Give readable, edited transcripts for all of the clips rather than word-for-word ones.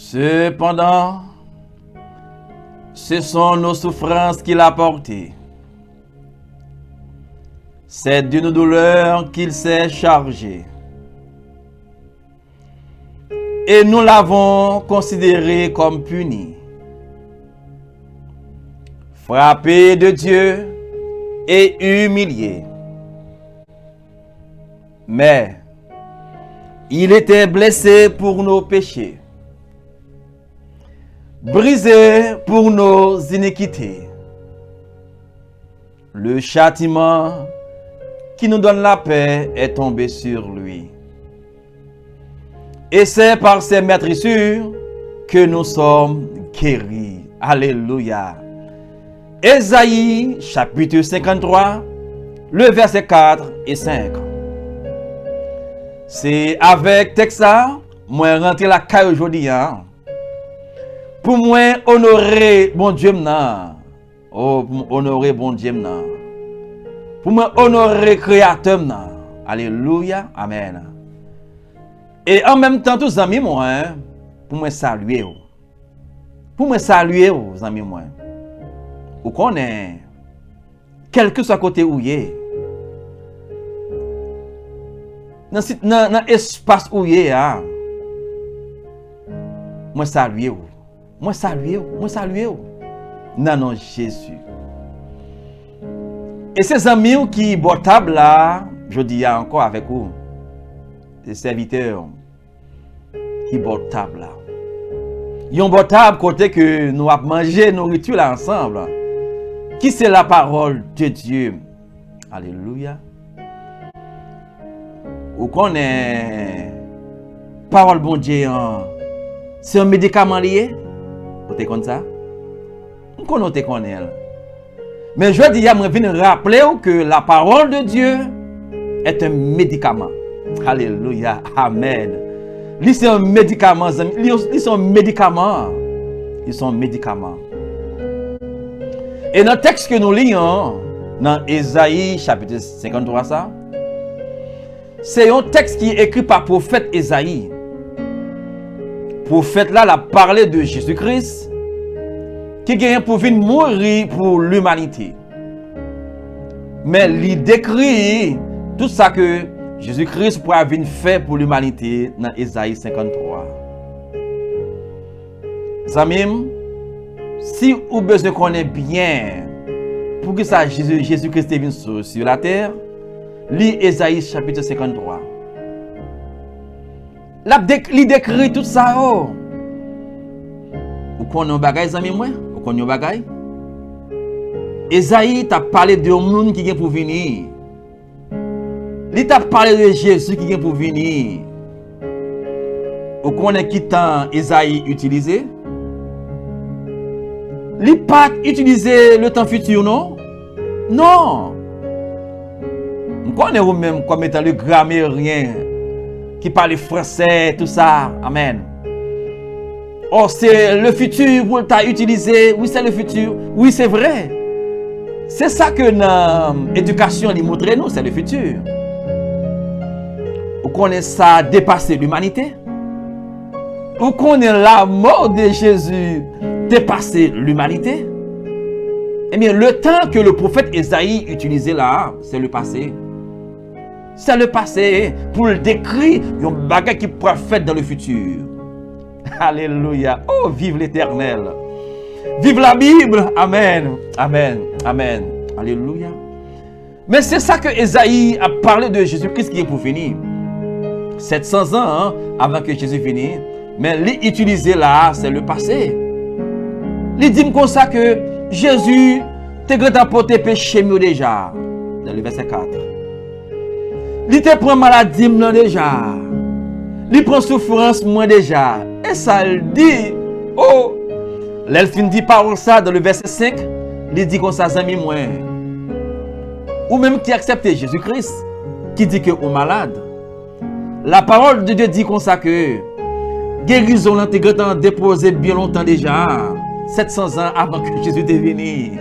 Cependant, ce sont nos souffrances qu'il a portées. C'est d'une douleur qu'il s'est chargé. Et nous l'avons considéré comme puni, frappé de Dieu et humilié. Mais il était blessé pour nos péchés, brisé pour nos iniquités. Le châtiment qui nous donne la paix est tombé sur lui. Et c'est par ses meurtrissures que nous sommes guéris. Alléluia. Ésaïe, chapitre 53, le verset 4 et 5. C'est avec texte ça, moi rentrer la caille aujourd'hui. Pour moi honorer bon Dieu maintenant. Oh, pour honorer bon Dieu maintenant. Pour moi honorer créateur maintenant. Alléluia. Amen. Et en même temps, tous les amis, moi, pour me saluer. Pour me saluer, les amis, moi. Vous connaissez, quel que soit côté où il est, dans l'espace où il est, moi saluer. Moi saluer. Moi saluer. Non, non, Jésus. Et ces amis qui sont table là, je dis encore avec vous, les serviteurs qui sont table là. Ils ont table côté que nous avons mangé nourriture là ensemble. Qui c'est la parole de Dieu? Alléluia. Ou connaît parole bon Dieu, c'est un médicament lié? Vous êtes comme ça? Vous connaissez. Mais je dis, je viens rappeler que la parole de Dieu est un médicament. Alléluia. Amen. Ils sont un médicament. Ils sont médicaments. Ils sont médicaments. Et dans le texte que nous lisons, dans Ésaïe chapitre 53, ça, c'est un texte qui est écrit par le prophète Ésaïe. Le prophète là a parlé de Jésus-Christ qui vient pour venir mourir pour l'humanité. Mais il décrit tout ça que Jésus-Christ pourra venir faire pour l'humanité dans Ésaïe 53. Zamim, si vous besoin connaître bien pour que ça Jésus-Christ est venu sur la terre, lis Ésaïe chapitre 53. Il décrit tout ça. Vous connaissez un bagage, amis, moi? Vous connaissez un bagage? Ésaïe t'a parlé de monde qui vient pour venir. Il t'a parlé de Jésus qui vient pour venir. Vous connaissez qui temps Ésaïe utilisé? Il n'a pas utilisé le temps futur, non? Non. Vous connaissez vous-même comme étant le grammairien qui parle français, tout ça. Amen. Oh, c'est le futur, vous l'avez utilisé. Oui, c'est le futur. Oui, c'est vrai. C'est ça que l'éducation lui montre nous, c'est le futur. Vous connaissez ça dépasser l'humanité? Vous connaissez la mort de Jésus dépasser l'humanité? Eh bien, le temps que le prophète Ésaïe utilisait là, c'est le passé. C'est le passé pour le décrire un bagage qui pourra faire dans le futur. Alléluia. Oh, vive l'Éternel. Vive la Bible. Amen. Amen. Amen. Alléluia. Mais c'est ça que Ésaïe a parlé de Jésus-Christ qui est pour finir. 700 ans avant que Jésus finisse. Mais l'utiliser là, c'est le passé. Il dit comme ça que Jésus t'a apporté péché déjà. Dans le verset 4. Il te prend maladie déjà. Il prend souffrance moi déjà. Et ça il dit, oh, l'elfine dit par ça dans le verset 5, il dit comme ça, amis moi. Ou même qui accepte Jésus-Christ, qui dit que vous malade. La parole de Dieu dit comme ça que guérison l'intégration déposée bien longtemps déjà, 700 ans avant que Jésus devienne.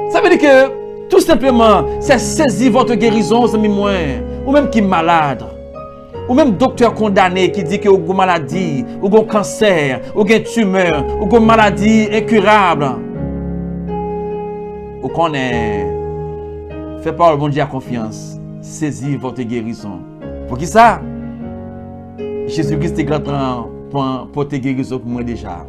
Ça veut dire que tout simplement, c'est saisir votre guérison, amis moi, ou même qui est malade, ou même docteur condamné qui dit que vous avez maladie, ou avez cancer, ou avez tumeur, ou avez maladie incurable. Ou qu'on est fait par le bon Dieu à confiance, saisis votre guérison. Pour qui ça? Jésus-Christ est grand pour te guérison pour moi déjà.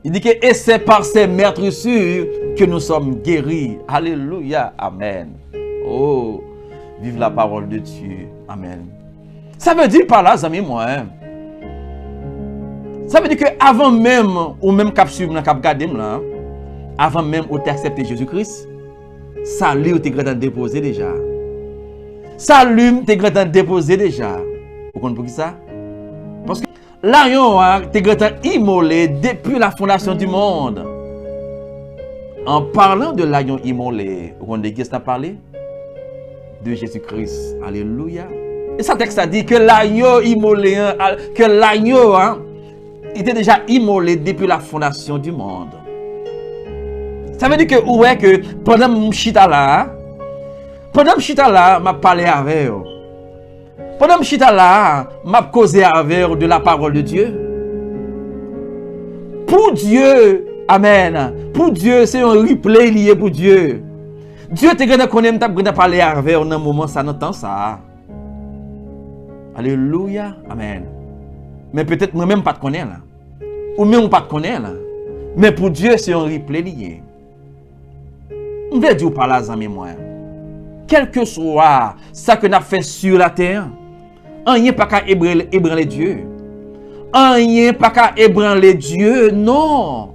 Il dit que et c'est par ces meurtrissures que nous sommes guéris. Alléluia. Amen. Oh, vive la parole de Dieu. Amen. Ça veut dire par là, amis, moi. Ça veut dire que avant même, ou même cap suivre dans cap garder là, avant même ou t'accepter Jésus-Christ, salut ou t'es grand déposé déjà. Salut t'es grand déposé déjà. Vous comprenez pour qui ça? Parce que l'agneau t'es grand immolé depuis la fondation du monde. En parlant de l'agneau immolé, vous comprenez qui ça parlé? De Jésus-Christ. Alléluia. Et ça texte a dit que l'agneau immolé, que l'agneau était déjà immolé depuis la fondation du monde. Ça veut dire que ouais que pendant mon chita là, m'a parlé avec eux. Pendant mon chita là, m'a causé avec eux de la parole de Dieu. Pour Dieu, amen. Pour Dieu, c'est un replay lié pour Dieu. Dieu te gana connaît m't'a gana parler avec eux dans un moment ça dans temps ça. Alléluia, amen. Mais peut-être moi même pas te connais là. Ou même pas te connais là. Mais pour Dieu, c'est un replay lié. On veut dire par là, amis, moi. Quel que soit ça que nous avons fait sur la terre, rien pas qu'à ébranler Dieu. Rien pas qu'à ébranler Dieu, non.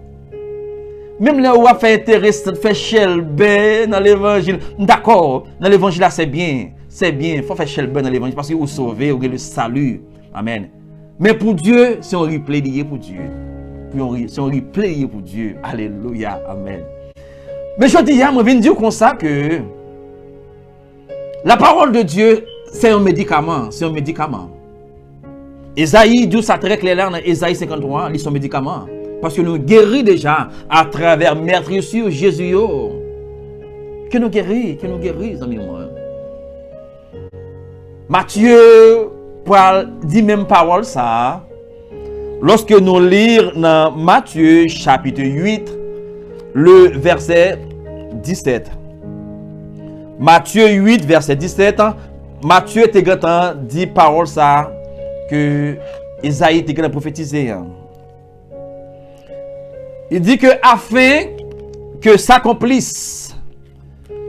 Même là où on fait intéressant, fait chelbe dans l'évangile. D'accord, dans l'évangile c'est bien. C'est bien, il faut faire chelbe dans l'évangile parce que vous sauvez, vous avez le salut. Amen. Mais pour Dieu, c'est un replay lié pour Dieu. C'est un replay lié pour Dieu. Alléluia, amen. Mais je dis, je viens dire comme ça que la parole de Dieu, c'est un médicament. C'est un médicament. Esaïe dit ça très clair dans Esaïe 53, ils sont médicaments. Parce que nous guéris déjà à travers meurtrissure Jésus. Que nous guéris, amis moi. Matthieu dit même parole ça. Lorsque nous lisons dans Matthieu chapitre 8, le verset 17. Matthieu 8, verset 17. Matthieu te dit parole ça que Isaïe te prophétisé. Il dit que afin que s'accomplisse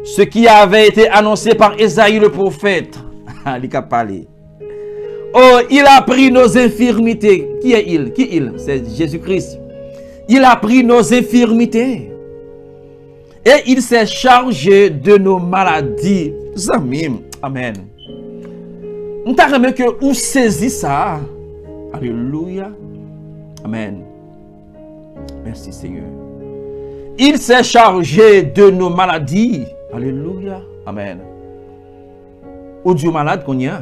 ce qui avait été annoncé par Isaïe le prophète. Il a parlé. Oh, il a pris nos infirmités. Qui est il? Qui il? C'est Jésus-Christ. Il a pris nos infirmités. Et il s'est chargé de nos maladies. Amen. Amen. Nous t'avons que vous saisissez ça. Alléluia. Amen. Merci Seigneur. Il s'est chargé de nos maladies. Alléluia. Amen. Ou Dieu malade qu'on y a.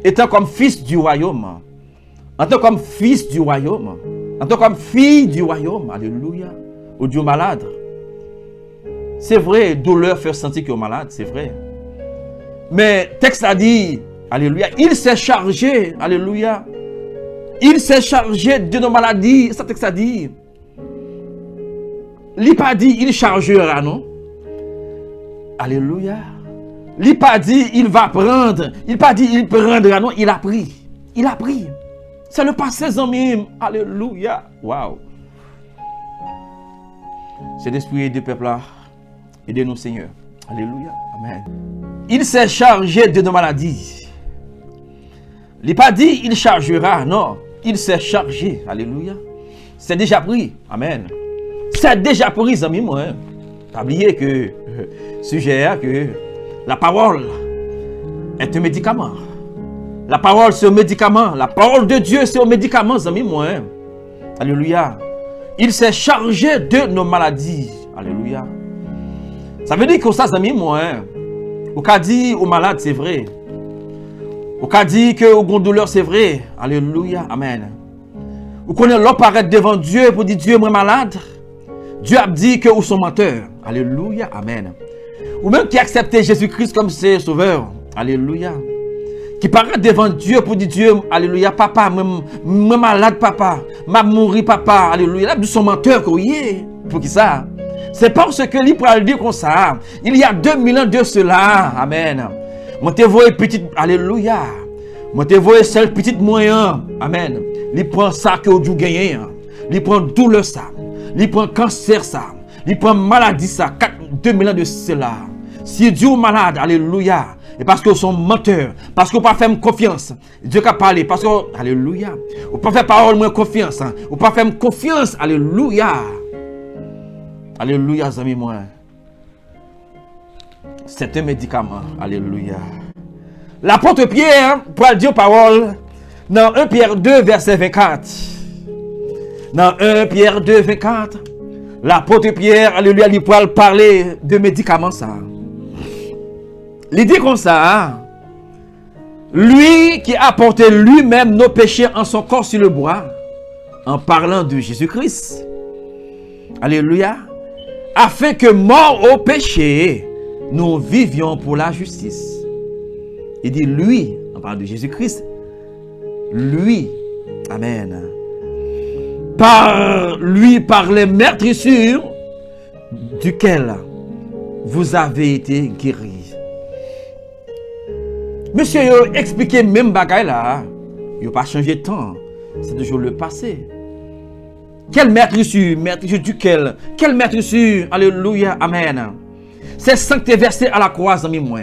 Étant comme fils du royaume. En tant comme fils du royaume. En tant comme fille du royaume. Alléluia. Ou Dieu malade. C'est vrai, douleur fait sentir qu'il est malade, c'est vrai. Mais le texte a dit, alléluia, il s'est chargé, alléluia. Il s'est chargé de nos maladies. Ce texte a dit. Il n'a pas dit, il chargera, non? Alléluia. Il n'a pas dit, il va prendre. Il n'a pas dit, il prendra, non? Il a pris. Il a pris. C'est le passé, amis. Alléluia. Waouh. C'est l'esprit du peuple là. Aidez-nous, Seigneur. Alléluia. Amen. Il s'est chargé de nos maladies. Il n'a pas dit il chargera. Non. Il s'est chargé. Alléluia. C'est déjà pris. Amen. C'est déjà pris, amis. Moi. Pas oublier que sujet que la parole est un médicament. La parole, c'est un médicament. La parole de Dieu, c'est un médicament, amis. Moi. Alléluia. Il s'est chargé de nos maladies. Alléluia. Ça veut dire que ça, amis, moi, au cas dit aux malades, c'est vrai. Au cas dit que aux douleurs, c'est vrai. Alléluia. Amen. Vous connaissez l'homme paraître devant Dieu pour dire Dieu, moi malade. Dieu a dit que vous sont menteurs. Alléluia. Amen. Ou même qui accepte Jésus-Christ comme ses sauveurs. Alléluia. qui paraît devant Dieu pour dire Dieu, alléluia, papa, moi malade, papa, m'a mouru, papa, alléluia. Là, nous sommes menteurs, pour qui ça? C'est parce que lui pourra le dire comme ça. Il y a 2000 ans de cela, amen. Moi te vois petite, alléluia. Moi te vois seul petite moyen, amen. Il prend ça que vous gagnez, il prend douleur ça, il prend cancer ça, il prend maladie ça, 2000 ans de cela. Si Dieu est malade, alléluia. Et parce que vous sont menteurs, parce que vous ne pas faire confiance. Dieu qui a parlé, parce que, alléluia. Vous ne pas faire parole moins confiance. Vous ne pas faire confiance, alléluia. Alléluia, amis moi. C'est un médicament, alléluia. L'apôtre Pierre, pour dire parole, dans 1 Pierre 2, verset 24. Dans 1 Pierre 2, 24, l'apôtre Pierre, alléluia, il pourra parler de médicaments, ça. Il dit comme ça, lui qui a porté lui-même nos péchés en son corps sur le bois, en parlant de Jésus-Christ, alléluia, afin que mort au péché, nous vivions pour la justice. Il dit lui, en parlant de Jésus-Christ, lui, amen, par les meurtrissures duquel vous avez été guéris. Monsieur, expliquez même bagaille là. Il n'a pas changé de temps. C'est toujours le passé. Quelle meurtrissure? Meurtrissure duquel? Quelle meurtrissure? Alléluia, amen. C'est sang qui est versé à la croix, amis moi.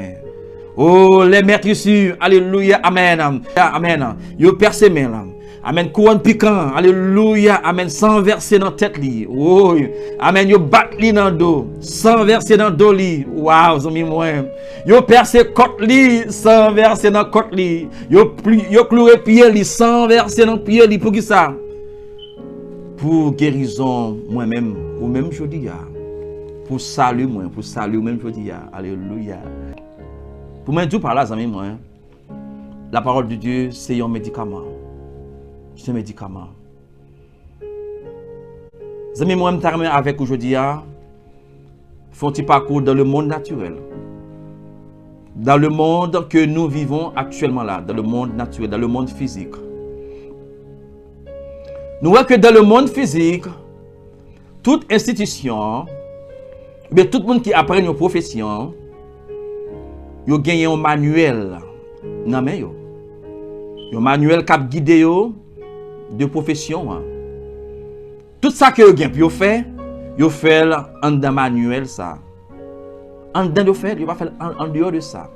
Oh, les meurtrissures, alléluia, amen. Amen. Yo percé là. Amen. Couronne piquant, alléluia, amen. Sans verser dans la tête li. Oh, amen. Yo bat li dans le dos. Sans verser dans le dos li. Wow, amis moi. Yo percé côte li, sans verser dans côte li. Yo cloué pied li, sans verser dans pied li. Pour qui ça? Pour guérison moi-même, ou même je dis, pour salut moi, pour salut même je dis, alléluia. Pour moi, Dieu par là, amis moi, la parole de Dieu, c'est un médicament. C'est un médicament. Amis moi, je termine avec aujourd'hui, font-ils parcours dans le monde naturel. Dans le monde que nous vivons actuellement là, dans le monde naturel, dans le monde physique. Nous voyons que dans le monde physique, toute institution, mais tout le monde qui apprend une profession, ils gagnent un manuel. Non mais un manuel qui guide de profession. Tout ça que vous gagnez, vous faites en dans manuel ça. En dedans de faire, vous va faire en dehors de ça.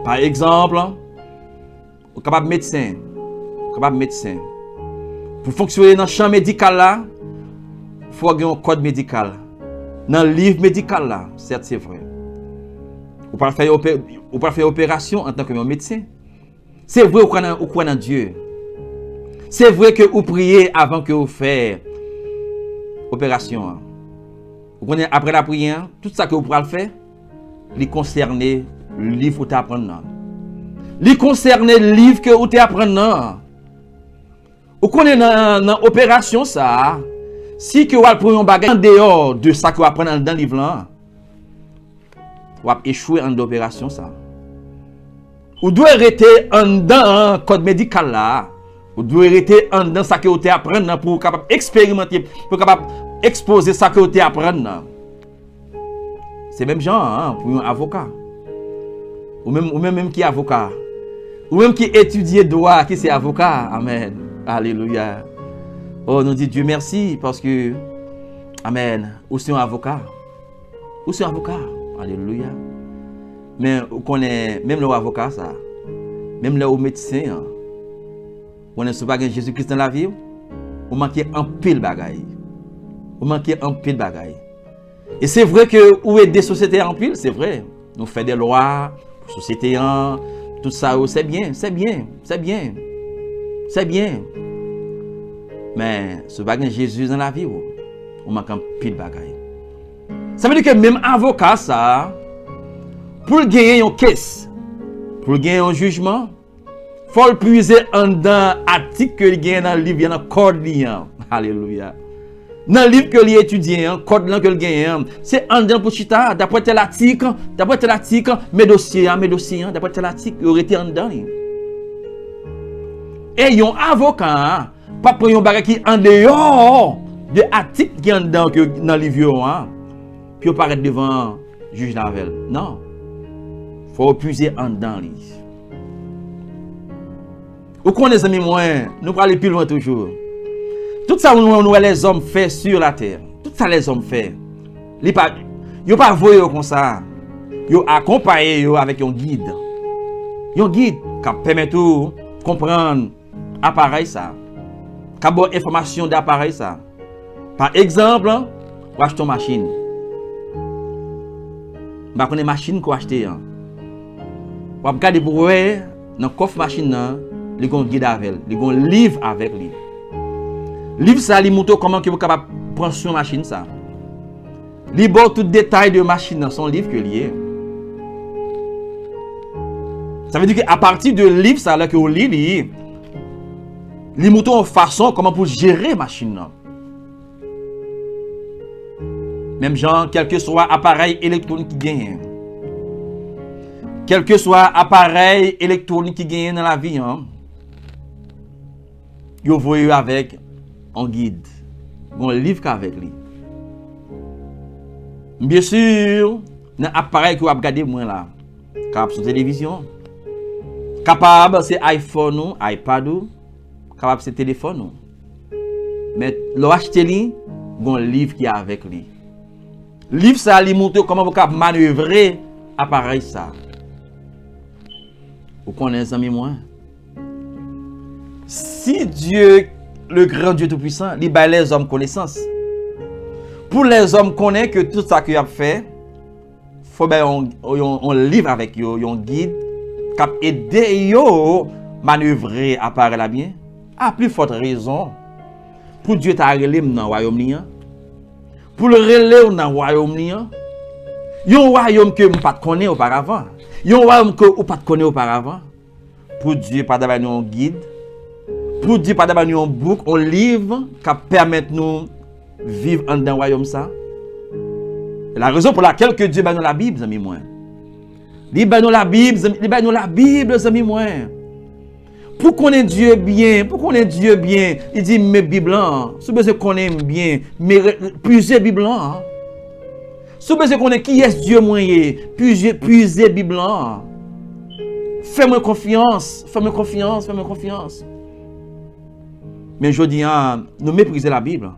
Par exemple, vous êtes capable médecin, Pour fonctionner dans le champ médical là, il faut avoir un code médical. Dans le livre médical là, certes c'est vrai. Vous ne pouvez faire opération en tant que médecin. C'est vrai que vous croyez en Dieu. C'est vrai que vous priez avant que vous fassiez opération. Vous connaissez après la prière, tout ça que vous pouvez faire, il concerne le livre que vous apprenez. Il concerne le livre que vous apprenez. Vous connaissez dans l'opération ça, si vous avez un bagage en dehors de ça que vous apprenez dans le livre là, vous avez échoué en opération ça. Vous devez rester dans le code médical là. Vous devez rester dans ça que vous apprenez pour capable expérimenter, pour capable exposer ça que vous apprenez. C'est même genre pour un avocat. Ou même qui est avocat. Ou même qui étudie droit, qui c'est avocat. Amen. Alléluia. Oh, nous dit Dieu merci parce que, amen, ou c'est un avocat. Ou c'est un avocat. Alléluia. Mais on connaît, même le avocat, ça, même le médecin, on ne sait pas que Jésus-Christ dans la vie, on manque un pile bagaille. On manque un pile bagaille. Et c'est vrai que où est des sociétés en pile, c'est vrai. Nous faisons des lois, sociétés en, tout ça, c'est bien, c'est bien, c'est bien. C'est bien. Mais ce bagage Jésus dans la vie, on manque un pile bagaille. Ça veut dire que même avocat, ça, pour gagner une caisse, pour gagner un jugement, il faut le puiser dans l'article que il gagne dans le livre, dans le code. Alléluia. Dans le livre que il étudie, le code que il gagne, c'est en dedans pour d'après tel article, mes dossiers, d'après tel article, il aurait été en dedans. Et un avocat, pas prendre un bagage qui en dehors de l'article qui est dans le livre, puis paraître devant le juge Navel. Non. Il faut puiser en dedans. Vous connaissez, amis, moi, nous allons aller plus loin toujours. Tout ça, nous les hommes fait sur la terre. Tout ça, les hommes fait. Ils ne pas voyer comme ça. Ils accompagnent avec un guide. Un guide qui permet de comprendre l'appareil ça. Qui a bonne information d'appareil ça. Par exemple, vous achetez une machine. Vous avez une machine que vous achetez. Vous regardez pour voir dans le coffre machine, il y a un guide avec lui. Il y a un livre avec lui. Le livre ça, il montre comment vous êtes capable de prendre sur la machine ça. Il y a tout détail de la machine dans son livre que lié. Ça veut dire qu'à partir de livre ça là que vous lisez, il montre une façon comment pour gérer la machine. Même genre, quel que soit appareil électronique qui gagne. Quel que soit appareil électronique qui gagne dans la vie, vous voyez avec un guide, un livre avec lui. Bien sûr, dans l'appareil que vous regardez moi là, capable sur télévision, capable c'est iPhone ou iPad ou capable c'est téléphone ou. Mais l'acheter lui, un livre qui est avec lui. Livre ça lui montre comment vous pouvez manœuvrer l'appareil ça. Vous connaissez amis moi? Si Dieu, le grand Dieu tout-puissant, il baille les hommes connaissance. Pour les hommes connaissent que tout ça qu'il a fait, il faut un livre avec eux, un guide qui a aidé à manœuvrer l'appareil là bien. À plus forte raison, pour Dieu t'a relé dans le royaume. Pour le relais dans le royaume, il y a un royaume que vous ne connaissez pas auparavant. Il y a un royaume que vous ne connaissez pas auparavant. Pour Dieu, pas d'avoir un guide. Pour Dieu, pas d'avoir un book, un livre qui permet de nous vivre dans le royaume. Ça. C'est la raison pour laquelle que Dieu nous la Bible, amis moi. Il nous la Bible, amis moi. Pour connaître Dieu bien, il dit mes Bibles, si vous connaissez bien, mais plusieurs Bibles. Si vous connaissez qui est Dieu moyen, plusieurs Bibles. Fais-moi confiance. Mais je dis, nous méprisons la Bible.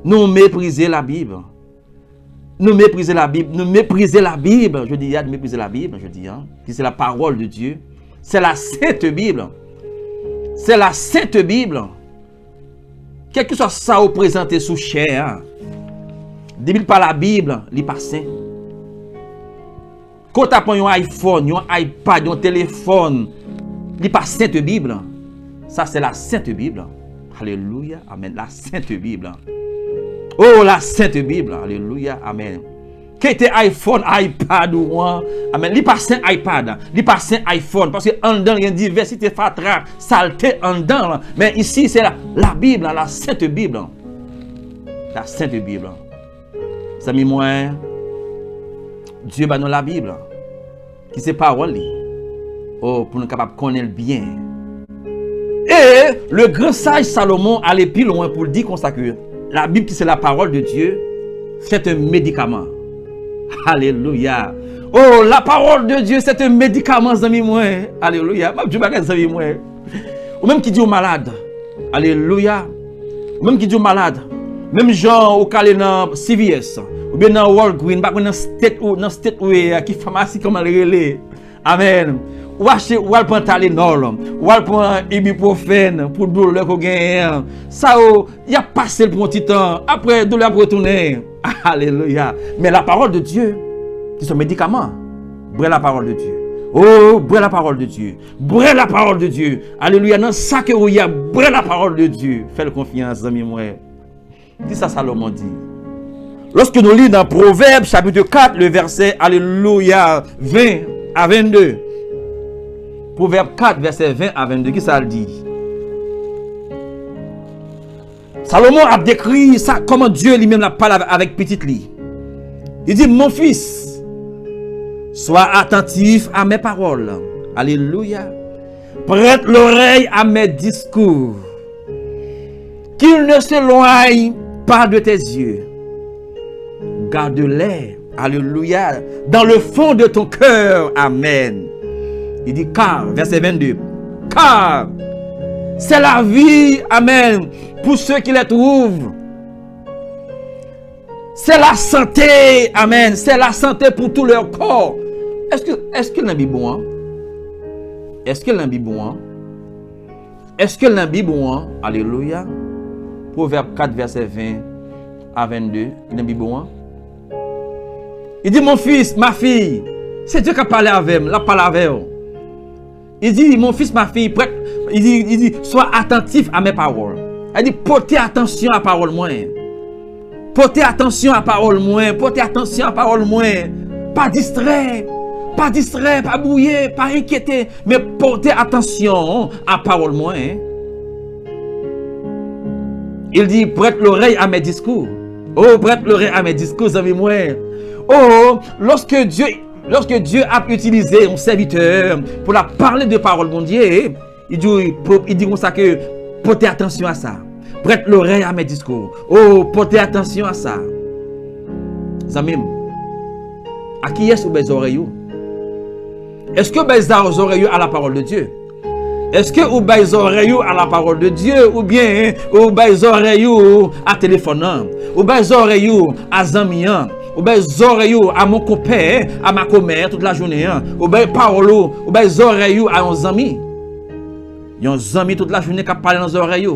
Nous méprisons la Bible. Je dis, mépriser la Bible, je dis, c'est la parole de Dieu. C'est la Sainte Bible. C'est la Sainte Bible. Quel que soit ça vous présentez sous chair. Depuis par la Bible, il n'est pas saint. Quand tu as un iPhone, un iPad, un téléphone, il n'est pas Sainte Bible. Ça, c'est la Sainte Bible. Alléluia. Amen. La Sainte Bible. Oh, la Sainte Bible. Alléluia. Amen. Qui était iPhone, iPad ou amen. Li pas saint iPad, li pas saint iPhone parce que en dedans il y a une diversité fatra, saleté en dedans. Mais ici c'est la Bible, la Sainte Bible. La Sainte Bible. Amis moi, Dieu va nous la Bible. Qui c'est parole li. Oh, pour nous capable connaître bien. Et le grand sage Salomon allait plus loin pour dire comme ça que la Bible qui c'est la parole de Dieu, c'est un médicament. Alléluia. Oh, la parole de Dieu, c'est un médicament, amis moi. Alléluia. Ou même qui dit aux malades. Alléluia. Même qui dit aux malades. Même gens au calé dans CVS. Ou bien dans Walgreens, dans state ou qui pharmacie comme elle relais. Amen. Ou acheter ou prendre Tylenol, ou prendre ibuprofène pour douleur qu'on gagne. Ça il a passé pour un petit temps. Après douleur pour retourner. Alléluia. Mais la parole de Dieu, qui sont médicaments, brûle la parole de Dieu. Oh, brûle la parole de Dieu. Brûle la parole de Dieu. Alléluia. Dans ça que vous y a, brûle la parole de Dieu. Faites confiance, amis moi. Dis ça, Salomon dit. Lorsque nous lisons dans Proverbes, chapitre 4, le verset, Alléluia, 20 à 22. Proverbe 4, verset 20 à 22, qui ça le dit? Salomon a décrit ça, comment Dieu lui-même la parle avec petite lit. Il dit, mon fils, sois attentif à mes paroles. Alléluia. Prête l'oreille à mes discours. Qu'il ne s'éloigne pas de tes yeux. Garde-les, alléluia, dans le fond de ton cœur. Amen. Il dit car, verset 22, car c'est la vie, amen, pour ceux qui les trouvent. C'est la santé, amen, c'est la santé pour tout leur corps. Est-ce que l'Ambi bon, hein? Est-ce que l'Ambi bon, hein? Est-ce que l'Ambi bon, hein? Alléluia. Proverbe 4, verset 20 à 22, l'Ambi bon, hein? Il dit, mon fils, ma fille, c'est Dieu qui a parlé avec moi, la parlé avec moi. Il dit, mon fils, ma fille, prête. Il dit, sois attentif à mes paroles. Il dit, portez attention à la parole moi. Portez attention à la parole moi. Portez attention à la parole moi. Pas distrait, pas brouillé, pas inquiété, mais portez attention à la parole moi. Il dit, prête l'oreille à mes discours. Oh, prête l'oreille à mes discours, amis moi. Oh, lorsque Dieu a utilisé un serviteur pour la parler de parole, mon Dieu, il dit comme ça que portez attention à ça. Prête l'oreille à mes discours. Oh, portez attention à ça. Zamim, à qui est-ce que vous oreilles? Est-ce que vous oreilles à la parole de Dieu? Est-ce que vous avez oreilles à la parole de Dieu ou bien vous avez oreilles à téléphone? Ou avez oreilles à Zamian? Ou bien oreilles à mon copain, à ma commère toute la journée? Ou bien parole, ou bien oreilles à un ami? Il y a un ami toute la journée qui parle dans les oreilles.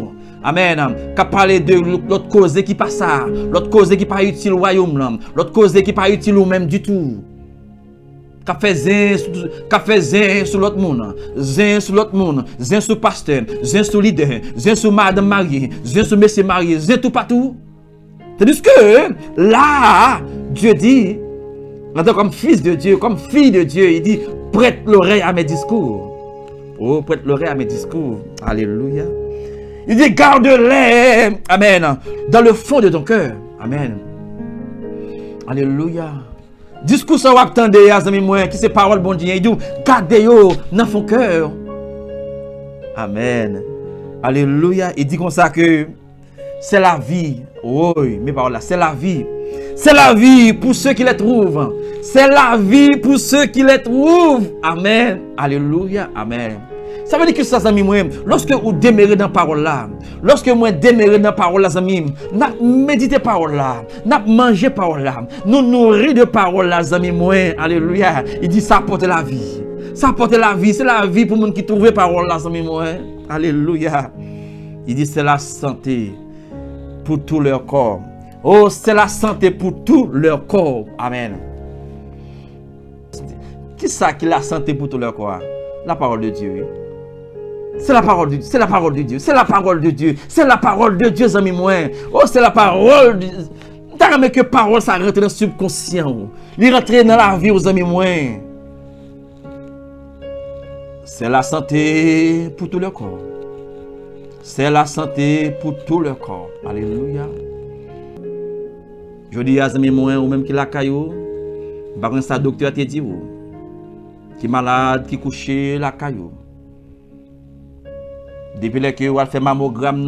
Amen. Qui parle de l'autre cause qui passe ça, l'autre cause qui n'est pas utile au royaume, l'autre cause qui n'est pas utile au même du tout. Qui fait zin sur l'autre monde, zin sur l'autre monde, zin sur pasteur, zin sur leader, zin sur madame mariée, zin sur monsieur marié, zin tout partout. C'est-à-dire que là, Dieu dit, comme fils de Dieu, comme fille de Dieu, il dit, prête l'oreille à mes discours. Oh, prête l'oreille à mes discours. Alléluia. Il dit, garde-les, amen, dans le fond de ton cœur. Amen. Alléluia. Discours ça va attendre, amis moi, qui c'est parole bon Dieu. Il dit, gardez-yo dans ton cœur. Amen. Alléluia. Il dit comme ça que c'est la vie. Oui, mes paroles là, c'est la vie. C'est la vie pour ceux qui les trouvent. C'est la vie pour ceux qui les trouvent. Amen. Alléluia. Amen. Ça veut dire que ça, amis, moi, lorsque vous demeurez dans la parole là, lorsque moi demeurez dans la parole là, amis, nous méditez parole là, nous mangez parole là, nous nourrir de parole là, amis, moi, alléluia. Il dit ça apporte la vie. Ça apporte la vie, c'est la vie pour les gens qui trouvent parole là, amis, moi, alléluia. Il dit c'est la santé pour tout leur corps. Oh, c'est la santé pour tout leur corps. Amen. Qui ça qui est la santé pour tout leur corps? La parole de Dieu. C'est la parole de Dieu, c'est la parole de Dieu, c'est la parole de Dieu, c'est la parole de Dieu, amis moi. Oh, c'est la parole de Dieu. T'as remarqué que parole ça rentre dans le subconscient. Il rentre dans la vie aux amis moi. C'est la santé pour tout le corps. C'est la santé pour tout le corps. Alléluia. Je dis à amis moi ou même qui la caillou, par contre ça docteur te dit qui malade, qui couché la caillou. Depuis que vous avez fait mammogramme,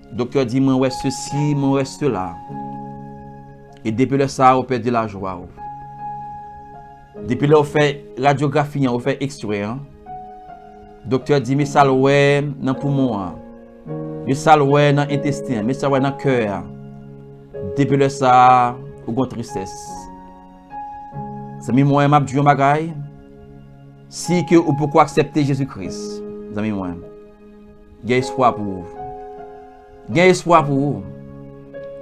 le docteur dit, moi, ouais, ceci, moi, ouais, cela. Et depuis que ça, vous perdez la joie. Depuis que vous fait radiographie, vous fait X-ray. Le docteur dit, mais ça, ouais, dans le poumon. Mais ça, ouais, dans l'intestin. Mais ça, ouais, dans le cœur. Depuis que ça, vous avez tristesse. C'est moi, je dis, si que vous pouvez accepter Jésus-Christ. Amis moi, il y a espoir pour vous. Il y a espoir pour vous.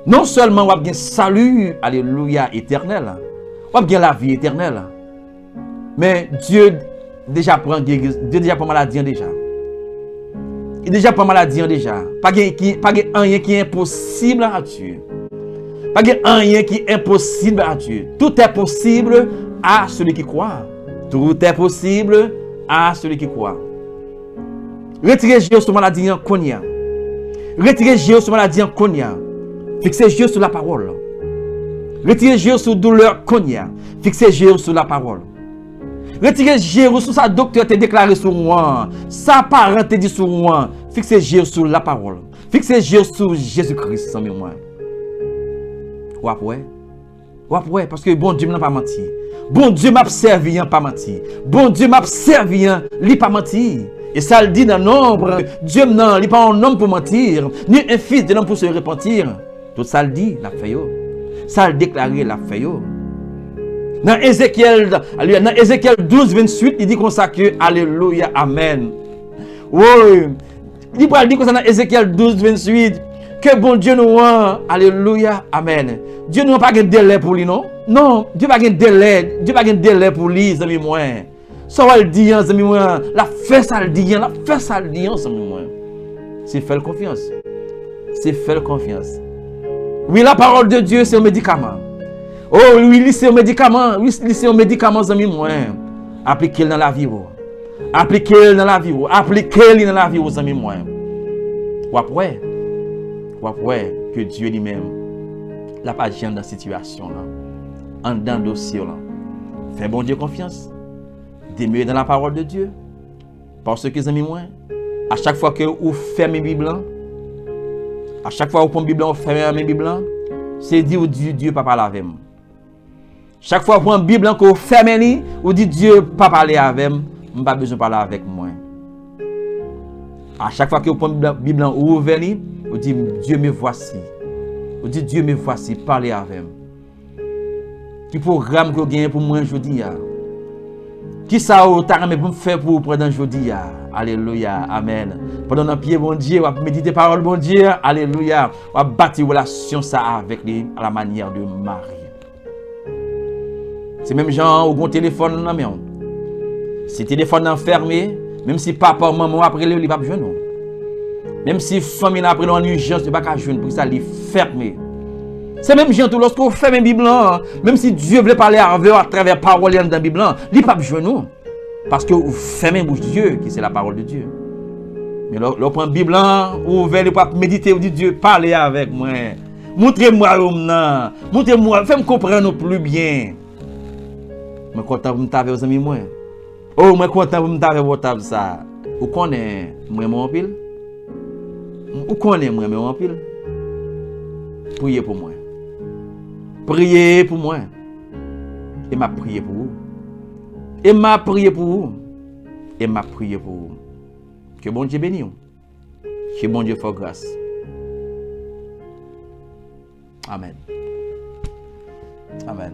Non seulement vous avez un salut, alléluia, éternel, vous avez la vie éternelle, mais Dieu déjà prend Dieu déjà prend maladie déjà. Il déjà prend maladie déjà. Pas rien qui est impossible à Dieu. Pas rien qui est impossible à Dieu. Tout est possible à celui qui croit. Tout est possible à celui qui croit. Retirez Dieu sur maladie en Konya. Retirez Dieu sur maladie en Konya. Fixez Dieu sur la parole. Retirez Dieu sur douleur Konya. Fixez Dieu sur la parole. Retirez Jésus sur sa docteur te déclaré sur moi. Sa parent te dit sur moi. Fixez Jésus sur la parole. Fixez Jésus sur Jésus-Christ sans moi. Ouais, parce que bon Dieu n'a pas menti. Bon Dieu m'a servi, pas menti. Bon Dieu m'a servi, il pas menti. Et ça le dit dans le nombre. Dieu non, il n'est pas un homme pour mentir, ni un fils de l'homme pour se repentir. Tout ça le dit, la fait. Ça le déclaré, la fait. Dans Ézéchiel 12, 28, il dit comme ça que Alléluia, Amen. Oui, il dit comme ça dans Ézéchiel 12, 28. Que bon Dieu nous a, Alléluia, Amen. Dieu n'a pas de délai pour lui, non? Non, Dieu n'a pas de délai. Dieu n'a pas de délai pour lui, amis moi. Ça va le dire, amis moi. La fait ça le dit, la fait ça le dit, amis moi. C'est faire confiance. C'est faire confiance. Oui, la parole de Dieu, c'est un médicament. Oh, oui, c'est un médicament. Oui, c'est un médicament, amis moi. Appliquez-le dans la vie. Appliquez-le dans la vie. Appliquez-le dans la vie, amis moi. Ou après que Dieu lui-même n'a pas gêné dans la situation là, en dans le dossier là. Fais bon Dieu confiance. Demeurez dans la parole de Dieu. Parce que, amis moi, à chaque fois que vous fermez la Bible, à chaque fois que vous prenez la Bible, vous fermez la Bible, c'est dire que Dieu ne peut pas parler avec moi. Chaque fois que vous prenez la Bible, que vous fermez, vous dites Dieu ne peut pas parler avec moi, je n'ai pas besoin de parler avec moi. À chaque fois que vous prenez la Bible, vous ouvrez, vous dites Dieu me voici. Vous dites Dieu me voici, parlez avec moi. Qui programme que vous gagnez pour moi aujourd'hui? Qui ça vous avez pour me faire pour pendant aujourd'hui? Alléluia, Amen. Pendant un pied, bon Dieu, vous méditer parole, bon Dieu, Alléluia. Vous bâtir relation ça avec lui à la manière de Marie. C'est même gens au bon téléphone, non mais si le téléphone est fermé, même si papa ou maman après lui, il va pas jouer non. Même si famille après en urgence, il va pas jouer pour ça, il est fermé. C'est même gens tout lorsque vous fermez la Bible, même si Dieu veut parler avec vous à travers parole dans la Bible, il va pas jouer non. Parce que vous fermez la bouche de Dieu, qui c'est la parole de Dieu. Mais là, vous prenez la Bible, vous ouvrez, vous méditer, vous dites Dieu, parlez avec moi. Montrez-moi, montrez-moi, faites-moi comprendre plus bien. Je suis content de vous avec vos amis. Oh, je suis content de vous avec votre ça. Vous connaissez moi en pile? Vous connaissez moi en pile? Priez pour moi. Priez pour moi. Et m'a prié pour vous. Et m'a prié pour vous. Et m'a prié pour vous. Que bon Dieu bénisse. Que bon Dieu fasse grâce. Amen. Amen.